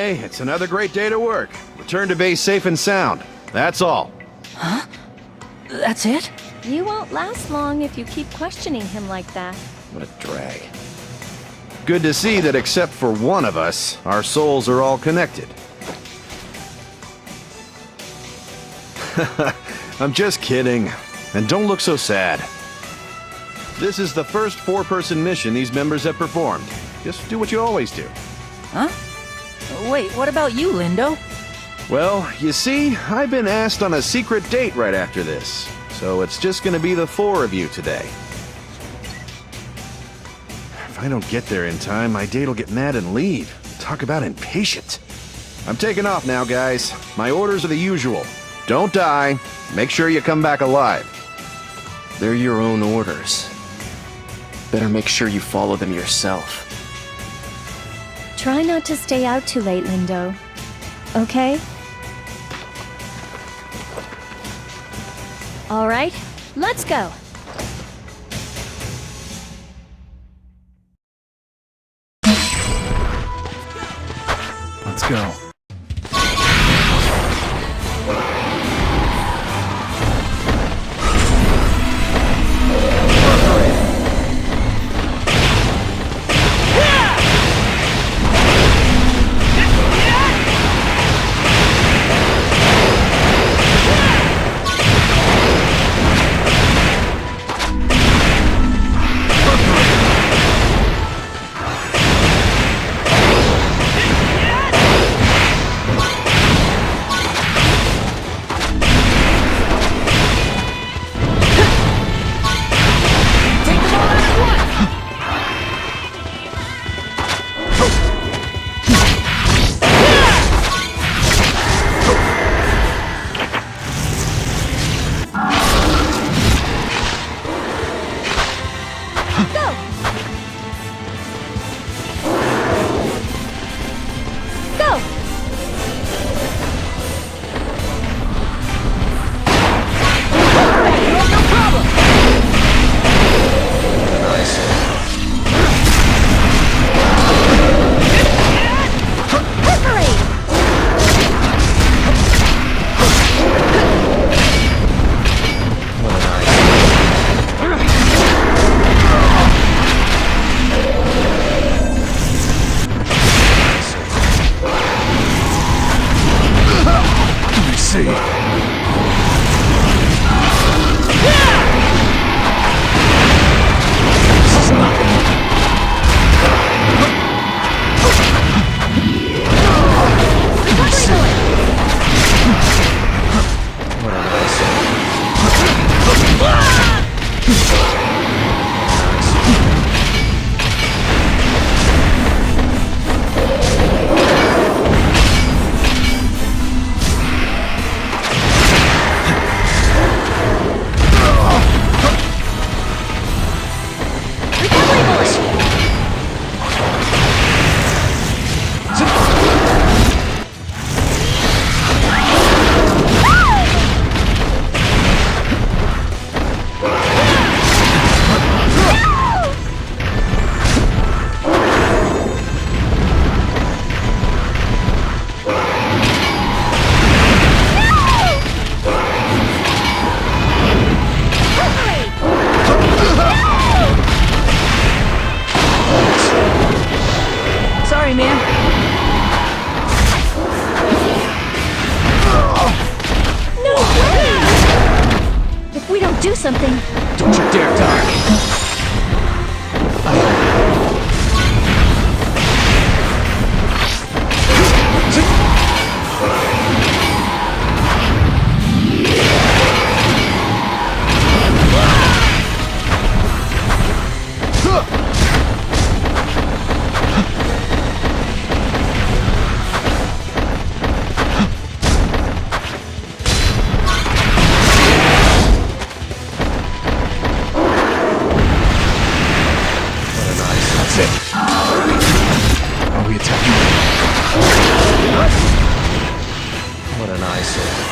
Okay, it's another great day to work. Return to base safe and sound. That's all. Huh? That's it? You won't last long if you keep questioning him like that. What a drag. Good to see that except for one of us, our souls are all connected. I'm just kidding. And don't look so sad. This is the first four-person mission these members have performed. Just do what you always do. Huh? Wait, what about you, Lindo? Well, you see, I've been asked on a secret date right after this. So it's just gonna be the four of you today. If I don't get there in time, my date'll get mad and leave. Talk about impatient. I'm taking off now, guys. My orders are the usual. Don't die. Make sure you come back alive. They're your own orders. Better make sure you follow them yourself. Try not to stay out too late, Lindo. Okay? All right, let's go. Let's go. Do something. Don't you dare die! What an eyesore.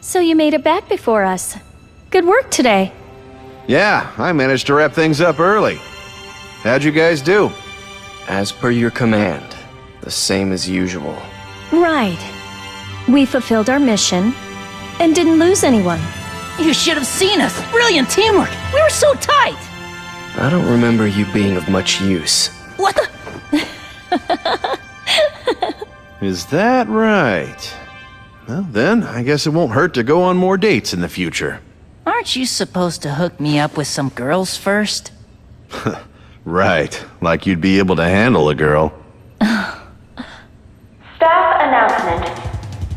So you made it back before us. Good work today. Yeah, I managed to wrap things up early. How'd you guys do? As per your command, the same as usual. Right. We fulfilled our mission and didn't lose anyone. You should have seen us. Brilliant teamwork. We were so tight. I don't remember you being of much use. What the? Is that right? Well, then, I guess it won't hurt to go on more dates in the future. Aren't you supposed to hook me up with some girls first? Right, like you'd be able to handle a girl. Staff announcement.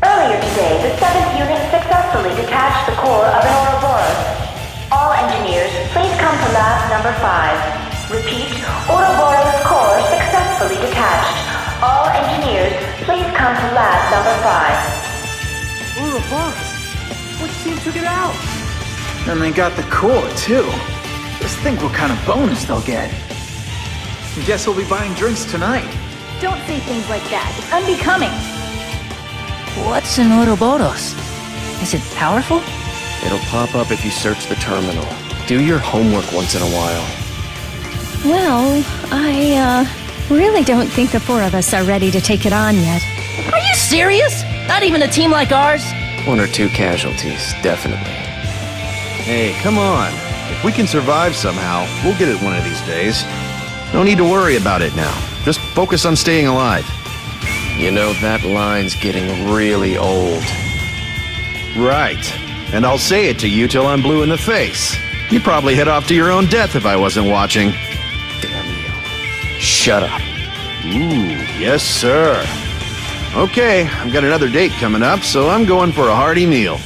Earlier today, the 7th unit successfully detached the core of an Ouroboros. All engineers, please come to lab number 5. Repeat, Ouroboros core successfully detached. All engineers, please come to lab number 5. Ouroboros? Which team took it out? And they got the core, too. Just think what kind of bonus they'll get. Guess we'll be buying drinks tonight. Don't say things like that. It's unbecoming. What's an Ouroboros? Is it powerful? It'll pop up if you search the terminal. Do your homework once in a while. Well, I really don't think the four of us are ready to take it on yet. Are you serious? Not even a team like ours? 1 or 2 casualties, definitely. Hey, come on. If we can survive somehow, we'll get it one of these days. No need to worry about it now. Just focus on staying alive. You know, that line's getting really old. Right. And I'll say it to you till I'm blue in the face. You'd probably head off to your own death if I wasn't watching. Damn you. Shut up. Ooh, yes, sir. Okay, I've got another date coming up, so I'm going for a hearty meal.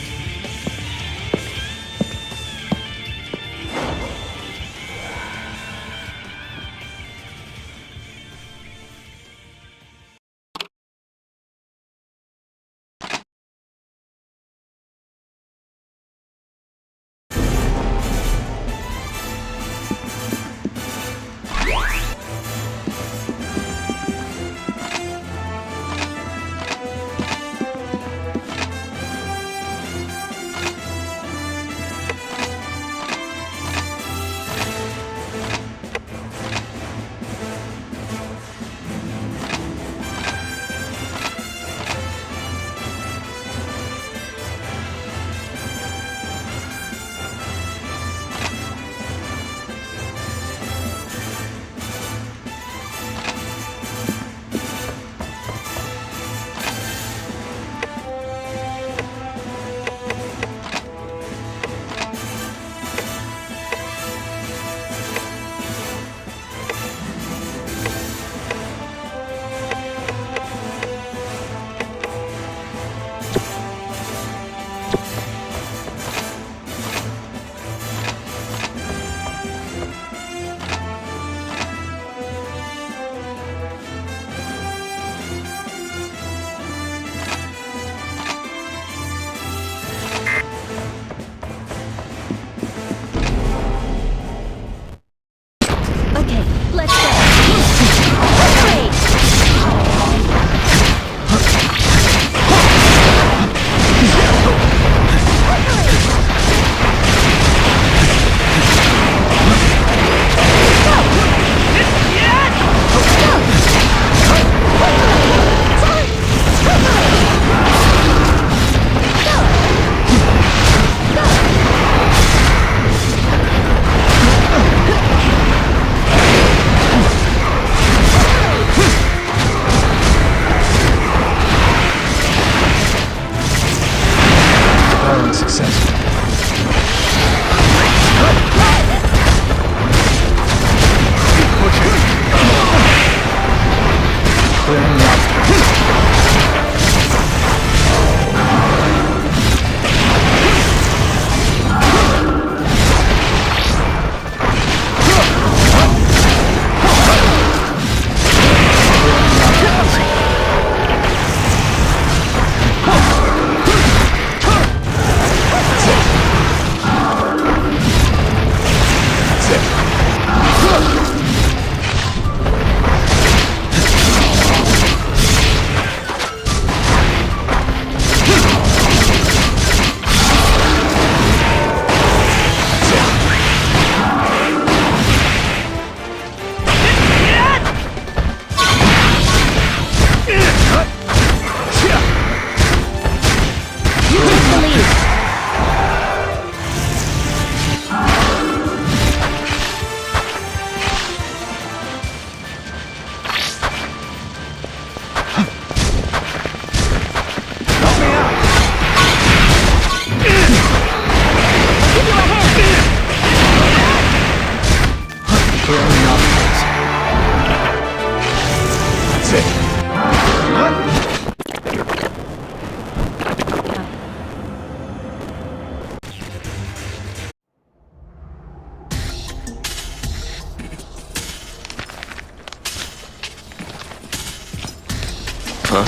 Huh?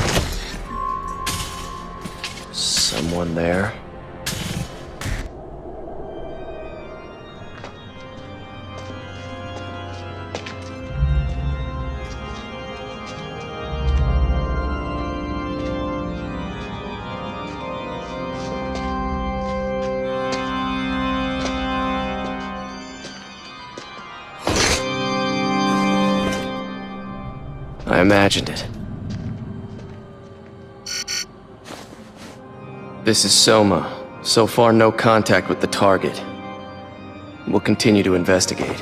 Someone there? I imagined it. This is Soma. So far, no contact with the target. We'll continue to investigate.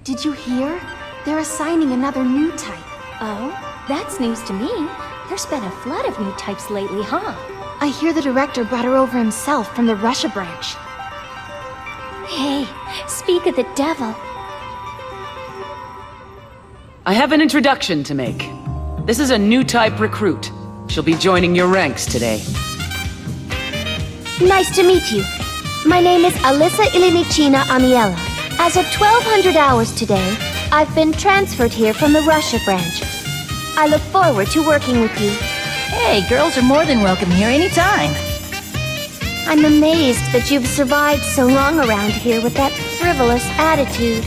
Did you hear? They're assigning another new type. Oh, that's news to me. There's been a flood of new types lately, huh? I hear the director brought her over himself from the Russia branch. Hey, speak of the devil. I have an introduction to make. This is a new type recruit. She'll be joining your ranks today. Nice to meet you. My name is Alyssa Ilinichina Amiela. As of 1200 hours today, I've been transferred here from the Russia branch. I look forward to working with you. Hey, girls are more than welcome here anytime. I'm amazed that you've survived so long around here with that frivolous attitude.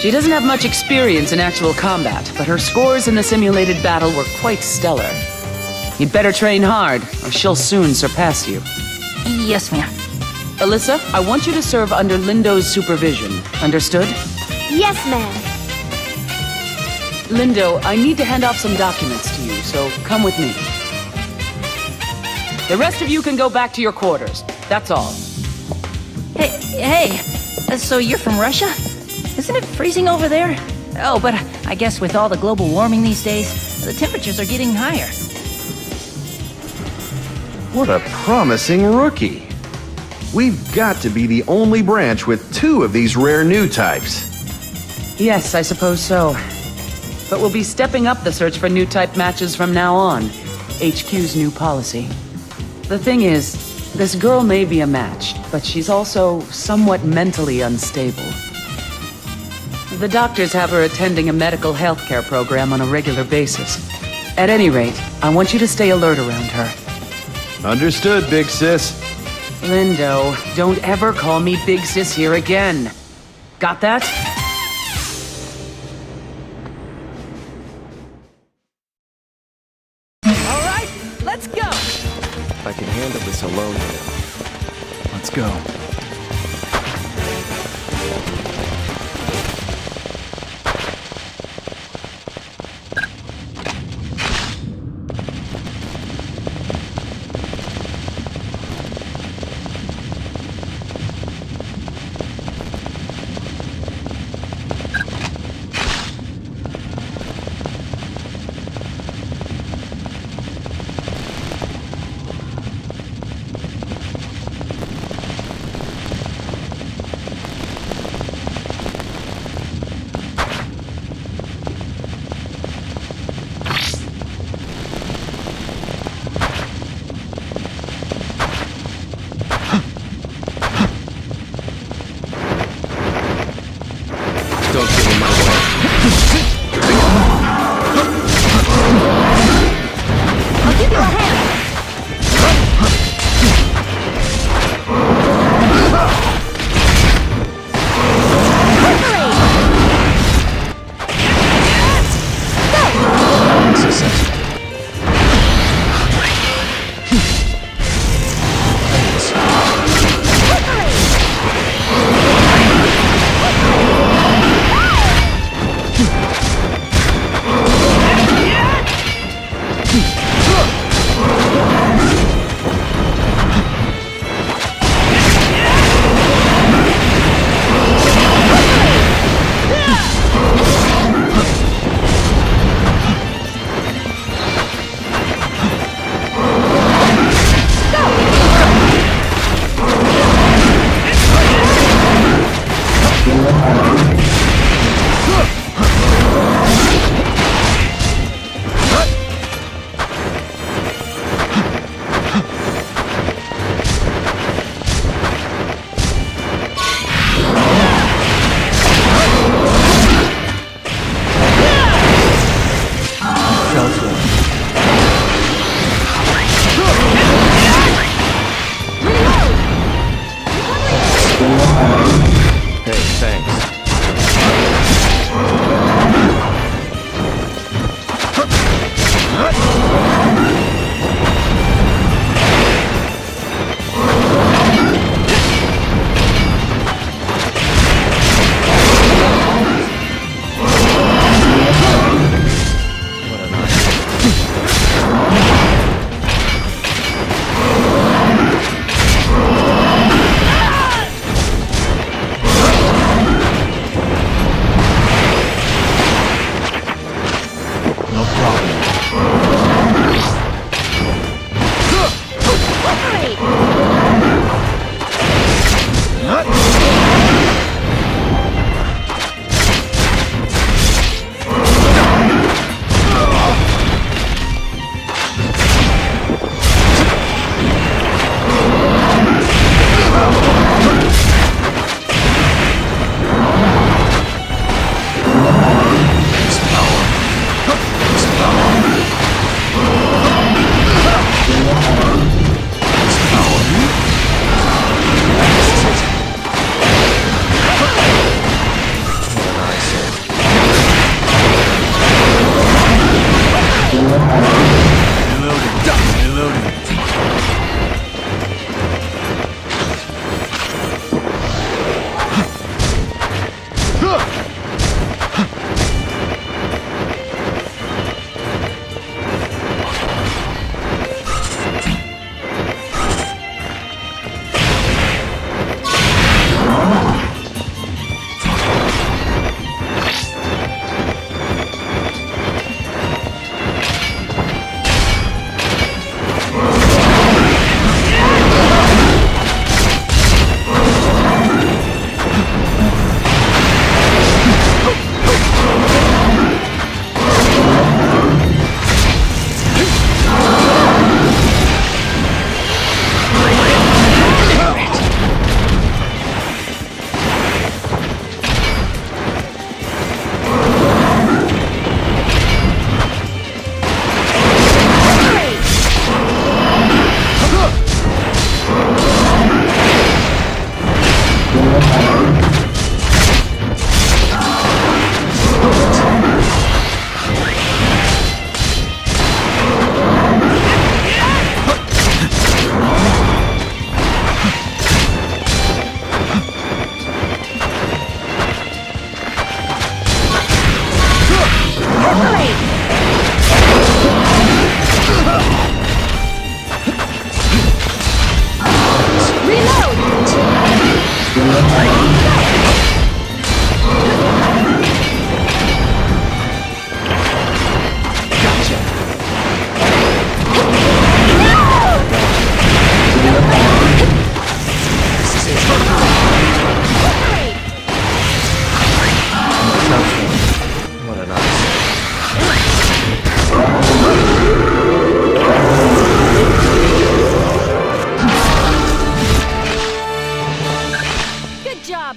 She doesn't have much experience in actual combat, but her scores in the simulated battle were quite stellar. You'd better train hard, or she'll soon surpass you. Yes, ma'am. Alyssa, I want you to serve under Lindo's supervision. Understood? Yes, ma'am. Lindo, I need to hand off some documents to you, so come with me. The rest of you can go back to your quarters. That's all. Hey, so you're from Russia? Isn't it freezing over there? Oh, but I guess with all the global warming these days, the temperatures are getting higher. What a promising rookie. We've got to be the only branch with 2 of these rare new types. Yes, I suppose so. But we'll be stepping up the search for new type matches from now on. HQ's new policy. The thing is, this girl may be a match, but she's also somewhat mentally unstable. The doctors have her attending a medical healthcare program on a regular basis. At any rate, I want you to stay alert around her. Understood, big sis. Lindo, don't ever call me Big Sis here again. Got that? All right, let's go! I can handle this alone now. Let's go. Don't get in my way. I'll give you a hand. Hey, thanks.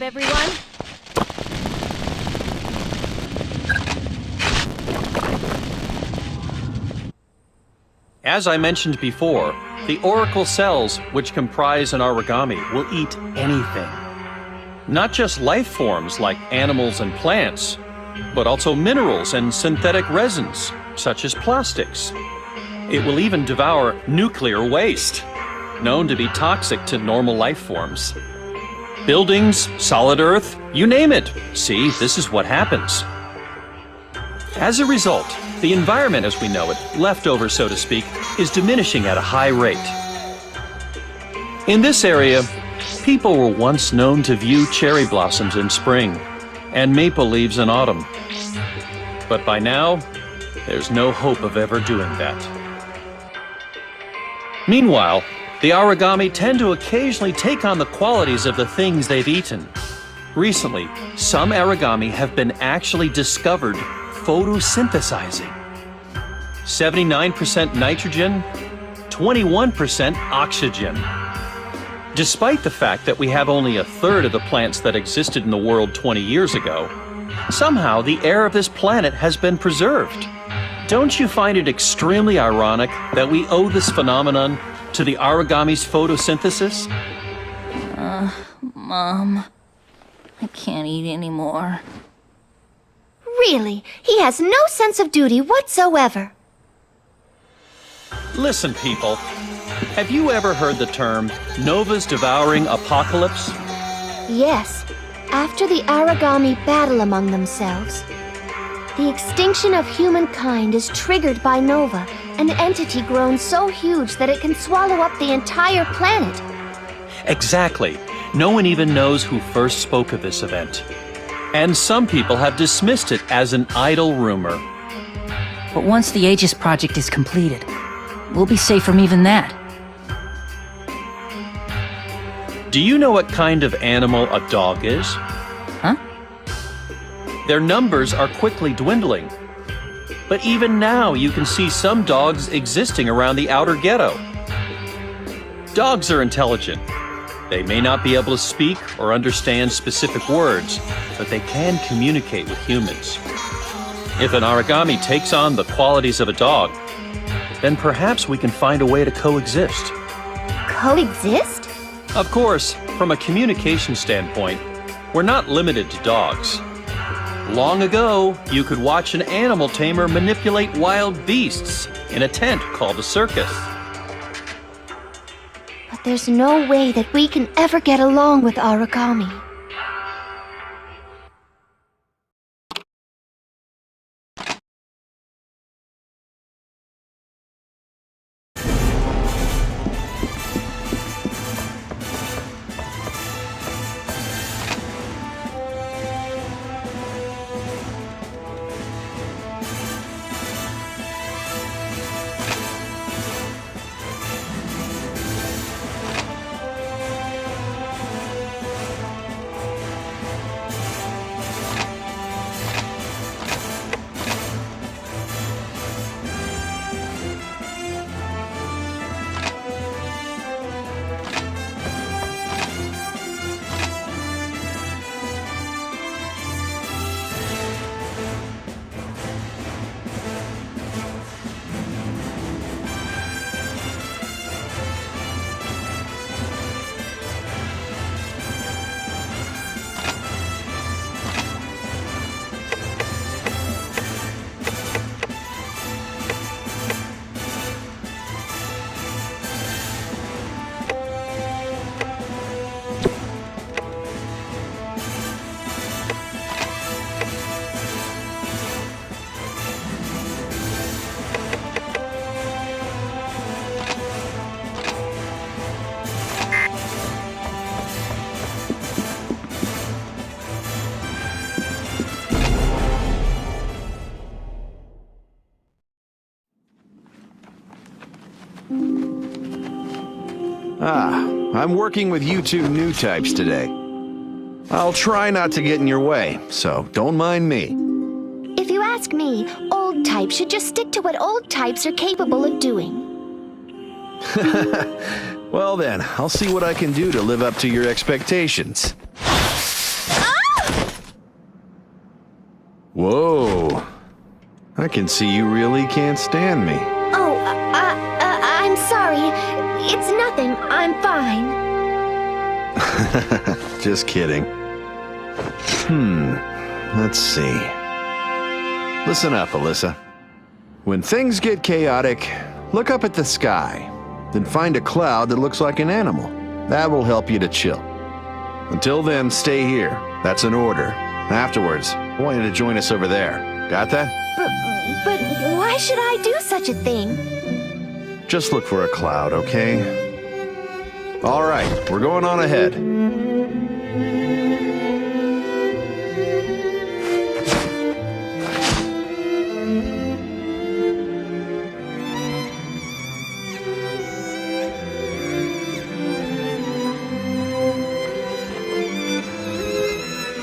everyone. As I mentioned before, the oracle cells, which comprise an origami, will eat anything. Not just life forms like animals and plants, but also minerals and synthetic resins, such as plastics. It will even devour nuclear waste, known to be toxic to normal life forms. Buildings, solid earth, you name it. See, this is what happens. As a result, the environment as we know it, leftover so to speak, is diminishing at a high rate. In this area, people were once known to view cherry blossoms in spring and maple leaves in autumn. But by now, there's no hope of ever doing that. Meanwhile, the origami tend to occasionally take on the qualities of the things they've eaten. Recently, some origami have been actually discovered photosynthesizing. 79% nitrogen, 21% oxygen. Despite the fact that we have only a third of the plants that existed in the world 20 years ago, somehow the air of this planet has been preserved. Don't you find it extremely ironic that we owe this phenomenon to the origami's photosynthesis? Mom, I can't eat anymore. Really, he has no sense of duty whatsoever. Listen, people. Have you ever heard the term Nova's devouring apocalypse? Yes, after the origami battle among themselves, the extinction of humankind is triggered by Nova, an entity grown so huge that it can swallow up the entire planet. Exactly. No one even knows who first spoke of this event. And some people have dismissed it as an idle rumor. But once the Aegis project is completed, we'll be safe from even that. Do you know what kind of animal a dog is? Huh? Their numbers are quickly dwindling. But even now, you can see some dogs existing around the outer ghetto. Dogs are intelligent. They may not be able to speak or understand specific words, but they can communicate with humans. If an origami takes on the qualities of a dog, then perhaps we can find a way to coexist. Coexist? Of course, from a communication standpoint, we're not limited to dogs. Long ago, you could watch an animal tamer manipulate wild beasts in a tent called a circus. But there's no way that we can ever get along with origami. I'm working with you two new types today. I'll try not to get in your way, so don't mind me. If you ask me, old types should just stick to what old types are capable of doing. Well then, I'll see what I can do to live up to your expectations. Whoa. I can see you really can't stand me. Oh, I'm sorry. It's nothing. I'm fine. Just kidding. Let's see. Listen up, Alyssa. When things get chaotic, look up at the sky. Then find a cloud that looks like an animal. That will help you to chill. Until then, stay here. That's an order. Afterwards, I want you to join us over there. Got that? But why should I do such a thing? Just look for a cloud, okay? All right, we're going on ahead.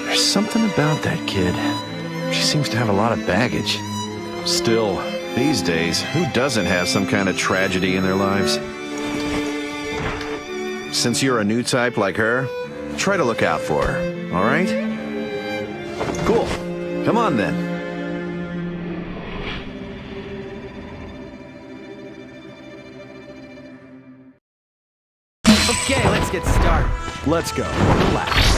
There's something about that kid. She seems to have a lot of baggage. Still, these days, who doesn't have some kind of tragedy in their lives? Since you're a new type like her, try to look out for her, all right? Cool. Come on then. Okay, let's get started. Let's go. Relax.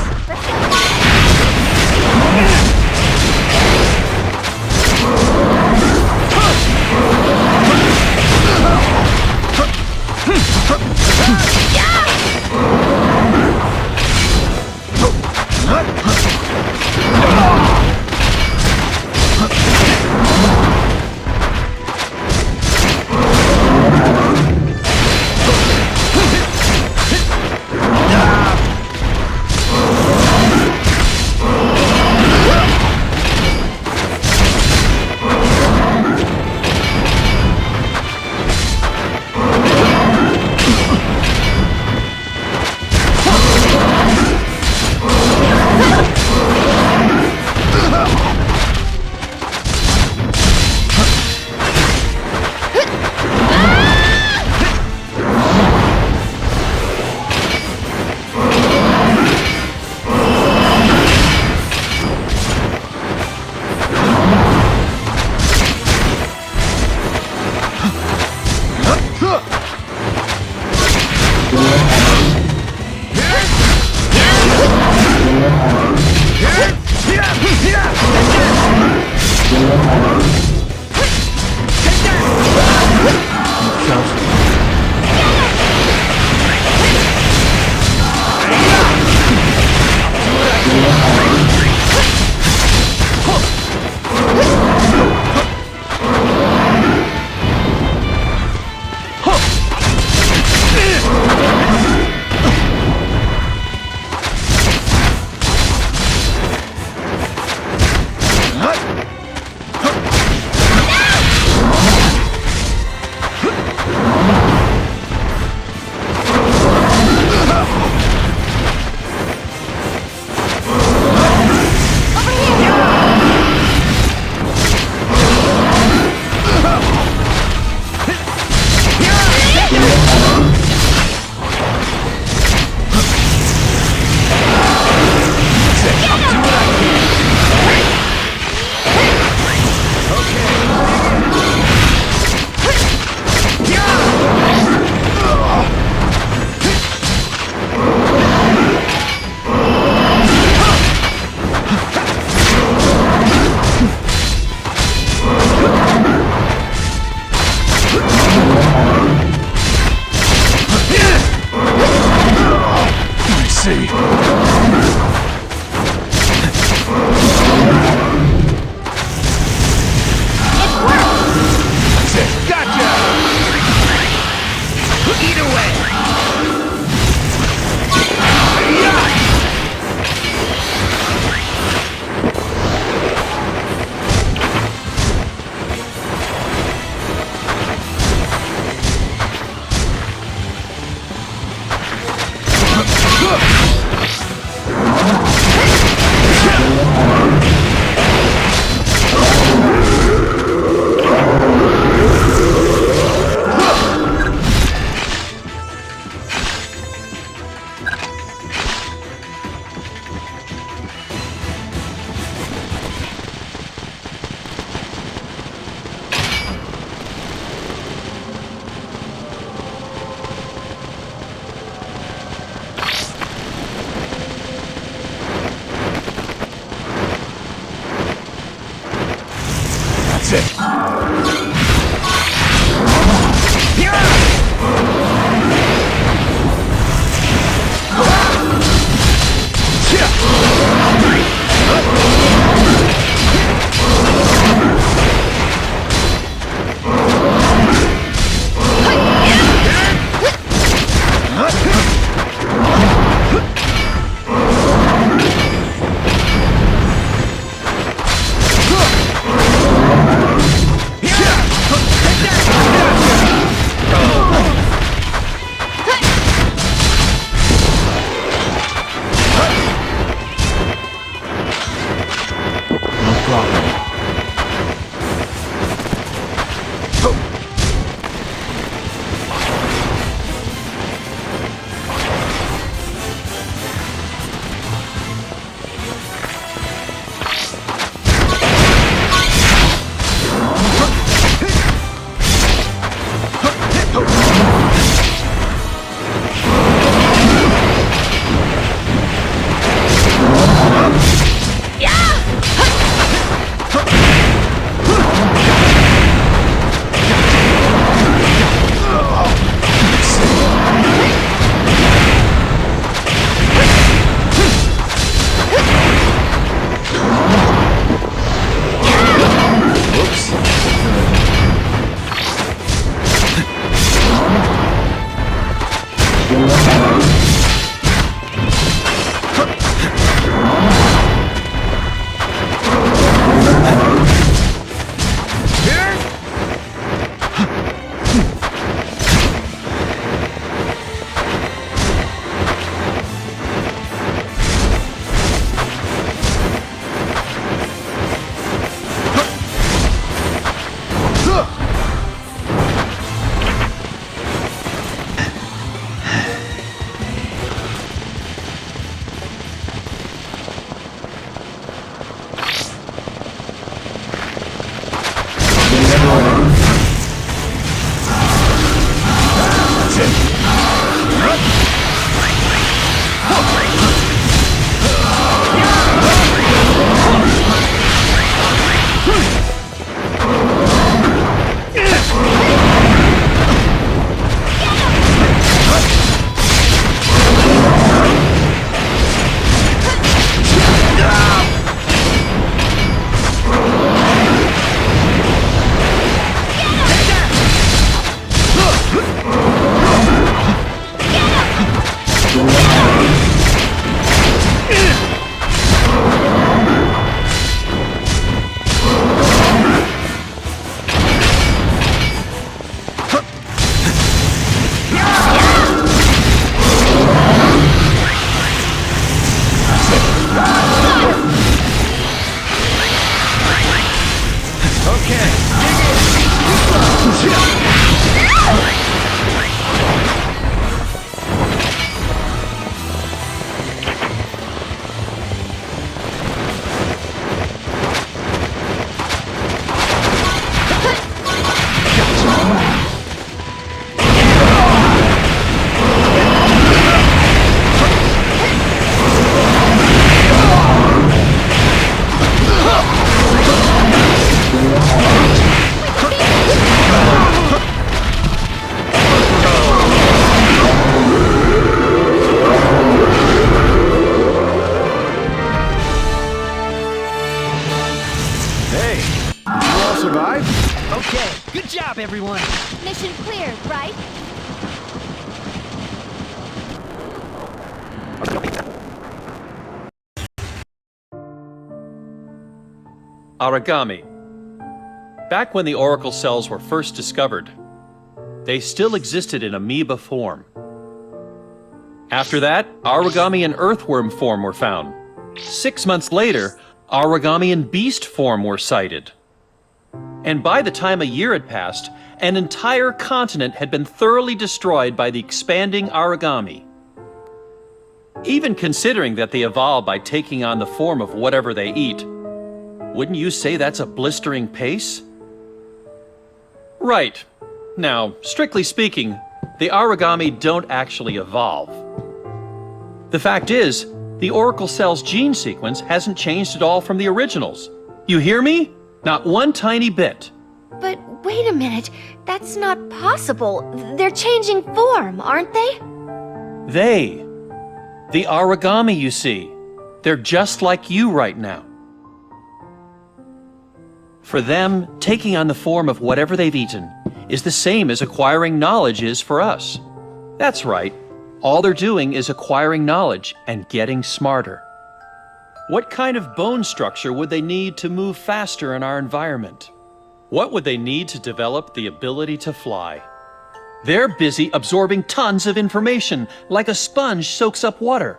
everyone. Mission cleared, right? Origami. Back when the Oracle cells were first discovered, they still existed in amoeba form. After that, origami and earthworm form were found. 6 months later, origami and beast form were sighted. And by the time a year had passed, an entire continent had been thoroughly destroyed by the expanding origami. Even considering that they evolve by taking on the form of whatever they eat, wouldn't you say that's a blistering pace? Right. Now, strictly speaking, the origami don't actually evolve. The fact is, the Oracle cell's gene sequence hasn't changed at all from the originals. You hear me? Not one tiny bit. But wait a minute, that's not possible. They're changing form, aren't they? The origami, you see. They're just like you right now. For them, taking on the form of whatever they've eaten is the same as acquiring knowledge is for us. That's right. All they're doing is acquiring knowledge and getting smarter. What kind of bone structure would they need to move faster in our environment? What would they need to develop the ability to fly? They're busy absorbing tons of information, like a sponge soaks up water.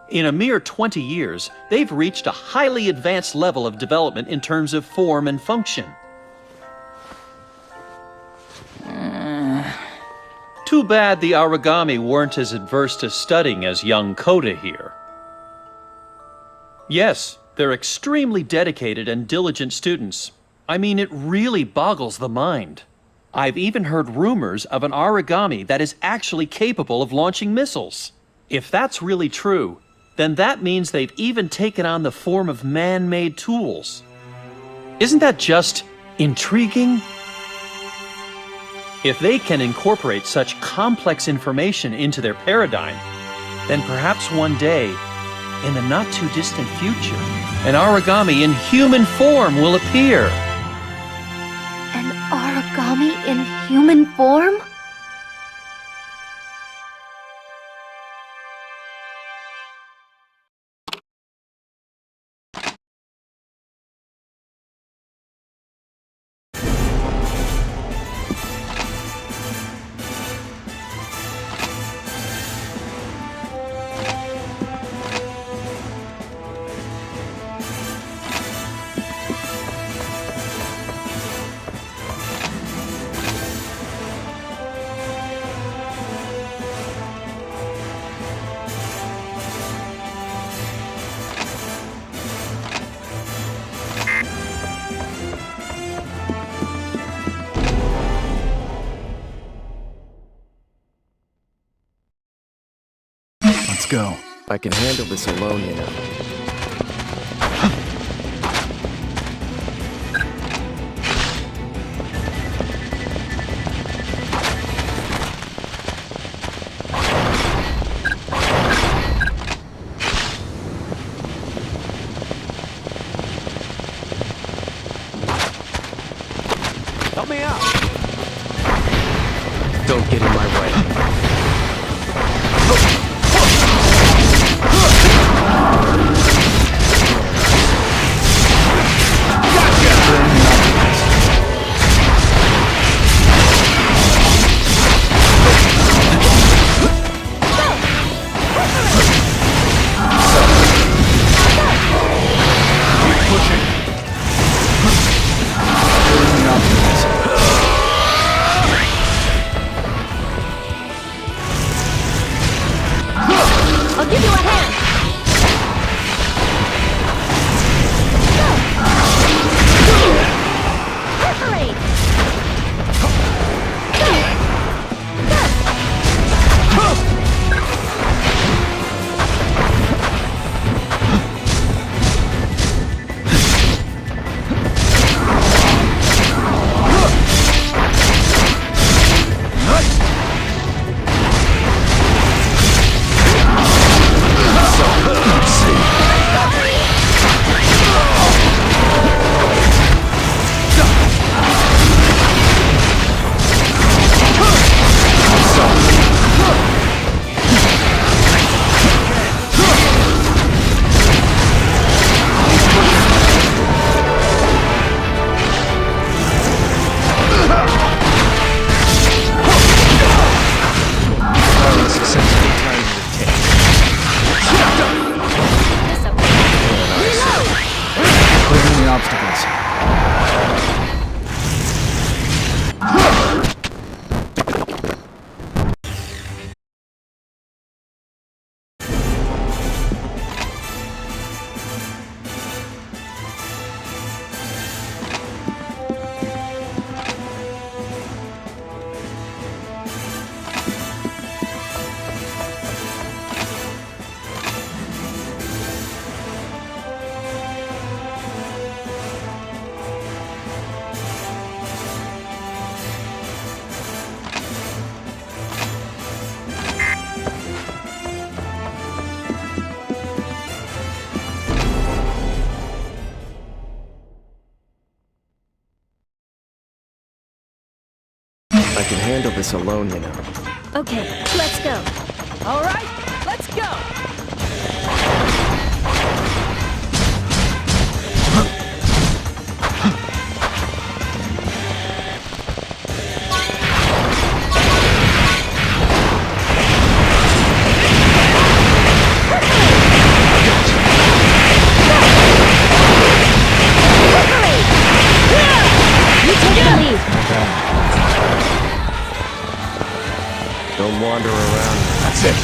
In a mere 20 years, they've reached a highly advanced level of development in terms of form and function. Too bad the origami weren't as adverse to studying as young Coda here. Yes, they're extremely dedicated and diligent students. I mean, it really boggles the mind. I've even heard rumors of an origami that is actually capable of launching missiles. If that's really true, then that means they've even taken on the form of man-made tools. Isn't that just intriguing? If they can incorporate such complex information into their paradigm, then perhaps one day, in the not-too-distant future, an origami in human form will appear. An origami in human form? Let's go. I can handle this alone, you know. Help me out. Don't get in my way. I can handle this alone, you know. Okay, let's go. All right, let's go! You take the lead. Don't wander around. That's it.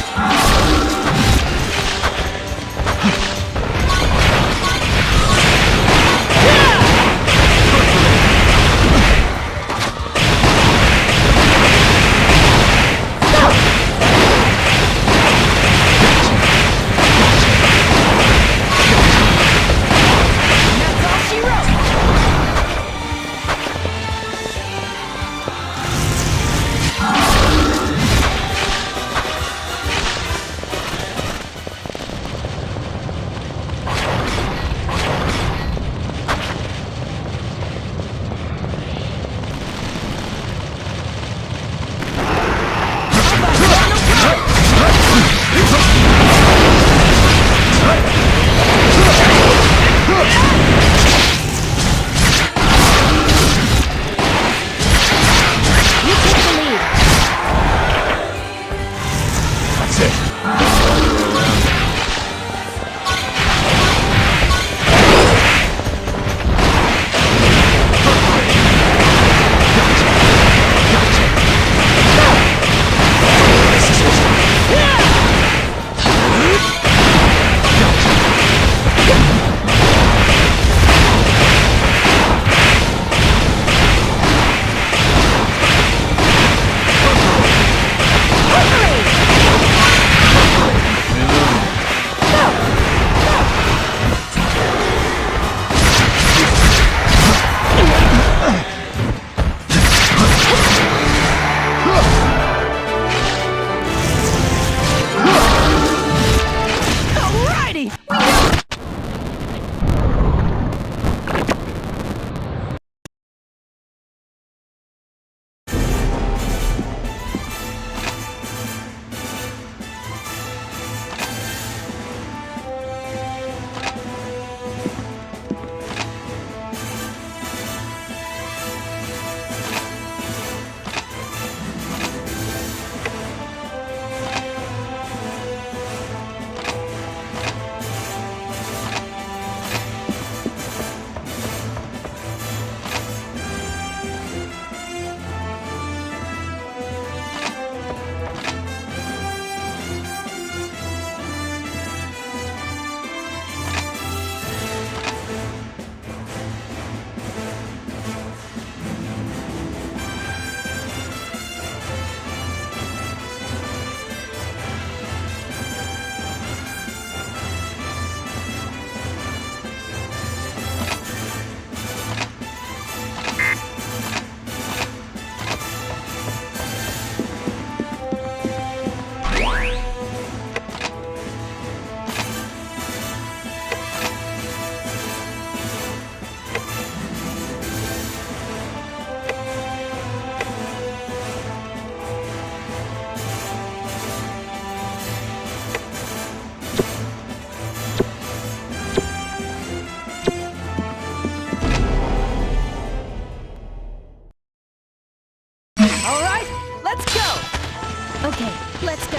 Okay, let's go.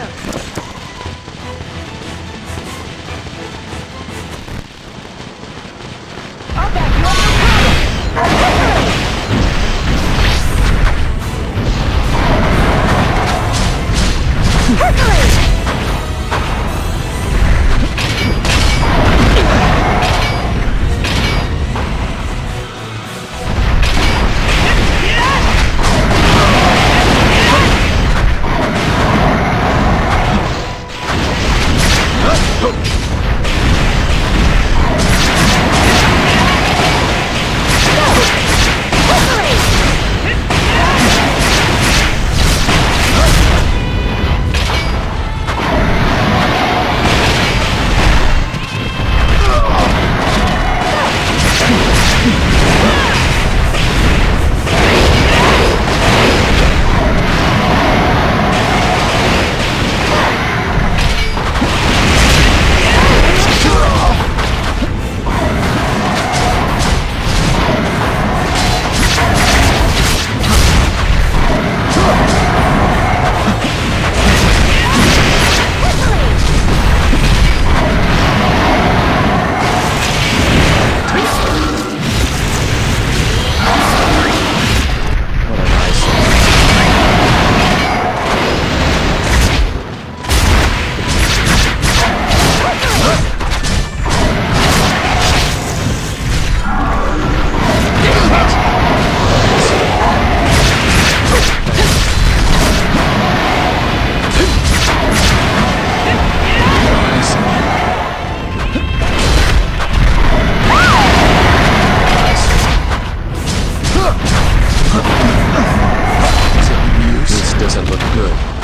I'll back you up, no problem! Hercules! good.